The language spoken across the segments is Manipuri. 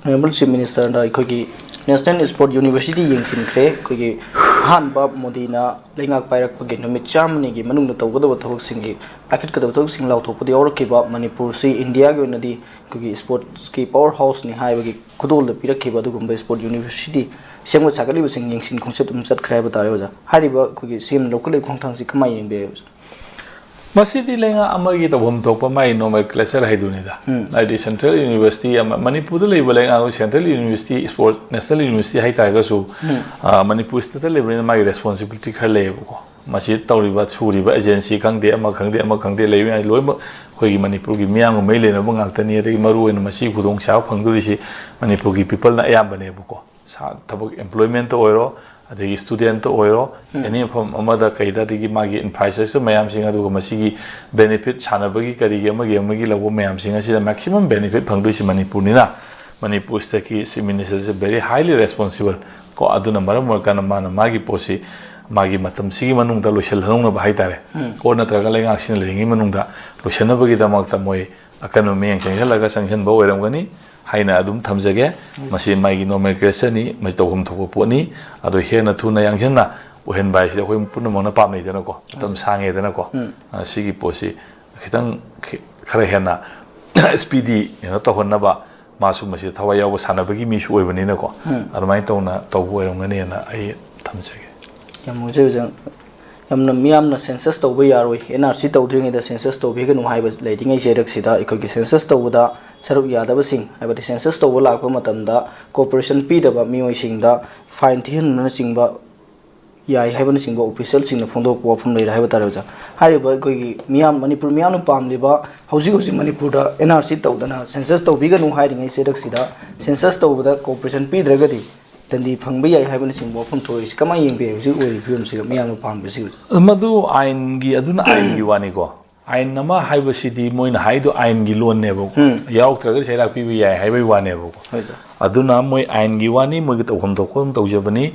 Honorable Chief Minister da khoi National Sport University yengsin khre khoi hanba modina lengak pairak pagi numit chamni gi manung da tawgada thok singi akit kada thok sing law thok padi aur kiba manipur si India gi nadi khoi sports ki powerhouse ni hai bagi khudol da pirak kiba dugumba sport university semgo chakali sing yengsin concept umsat khrai batare oja hariba khoi sim local khongthang si khamai yengbe Masidi lenga amagi to bom to pamai nomenclature haidunida id Central University Manipur le lenga Central University Sport National University hai taiga su Manipur state level mai responsibility khale ko masi tawriba suriba agency khangde ama khangde le loima khoi Manipur gi miyang mai le na bangak tani ri maru en masi khudong sa phangduri si Manipur gi people na ayam bane ko sa thabak employment to oiro adegi student to oiro any from amada kaida digi magi infrastructure mayam singa du masigi benefit chanabagi kari amagi lawo mayam singa sida maximum benefit phangdu si Manipur ni na Manipur state ki minister is very highly responsible ko aduna maram kana mana magi posi magi matam sigi manung da loisal hanung na bahai tare ko na traga lenga action lengi manung da loisana bagi da makta moi akano me yang laga sanction ba oiram gani haina adum thamjage masi maigi nomenclature ni mas tawhum thopo poni ado hena thuna yangjanna ohen bai si khoi punna mona pam nei dana ko tam sange dana ko sigi posi khitang khara hena SPD ena tawhonna ba masu masi thawa yaw sana bagi mi su oibani na ko armai tawna tawbo eram ngani na ai thamjage yamuze jang yamna miyamna census tawba yaroi NRC tawdringi da census tawbega nu haiba leidingai jerak sida ikogi census tawda saruk yadaba sing haibati census tawba lakpa matamda cooperation pidaba mioi singda fine thihan na singba yai haibana singba official singna phondok wafum leira haiba tarauja hariba ikogi miyam Manipur miyamna pamliba hauji Manipur da NRC tawdana census tawbiga nu hairingai jerak sida census tawda cooperation pidragadi tandi phangba yai haibana singba wafum thoi kama yengbe huji ori film siga miyamna pambe siga madu ain gi aduna ain gi wani ko ain nama haiba sidi moina haido ain gi lon ne bo yaw traga seira pi bi yai haibai wane bo aduna moi ain gi wani moi gi tawhom thokom tawjabani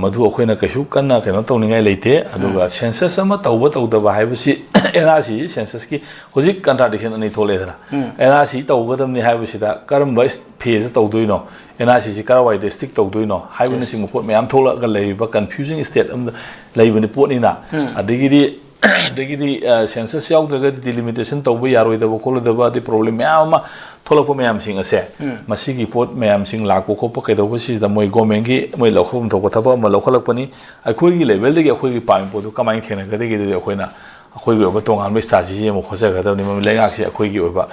madu akhoina kaishu kanna kena tawningai leite aduga census ama tawba tawdaba haiba si NRC census ki hoji contradiction ani thole dara NRC tawgadamni haiba sida karamba phase tawdoino NRC si karawai district tawdoino haibani sing pot mayam thola ga leiba confusing state am leibani pot ni na adigi census yaudra delimitation tawba yaroi daba kholo daba di problem mayam tholakpa mayam sing ase masigi pot mayam sing lakpo khopa kaidoba si da moi government gi moi lokhom thokpa thaba ma lokhalakpani akhoi gi level de gi akhoi gi paim pot kamai thena ga de gi akhoina akhoi gi oba tongan mai strategy mo khosa ga da ni ma lengak si akhoi gi oba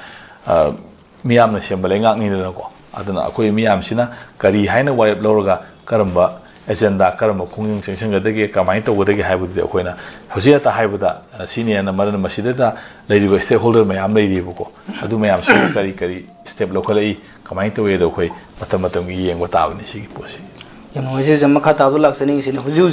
miyam na sem lengak ni na ko aduna akhoi miyam sina kari haina warep loroga karamba agenda karamba khunging sengsanga dege kamai to godege haibu de akhoi na hosia ta haibu da senior na maran masida da leiriba stakeholder mayam leiribu ko adu mayam su kari step locally kamai to we do khoi matam gi yengwa tabani sigi posi yam hoje jam kha tabdu laksani sin huju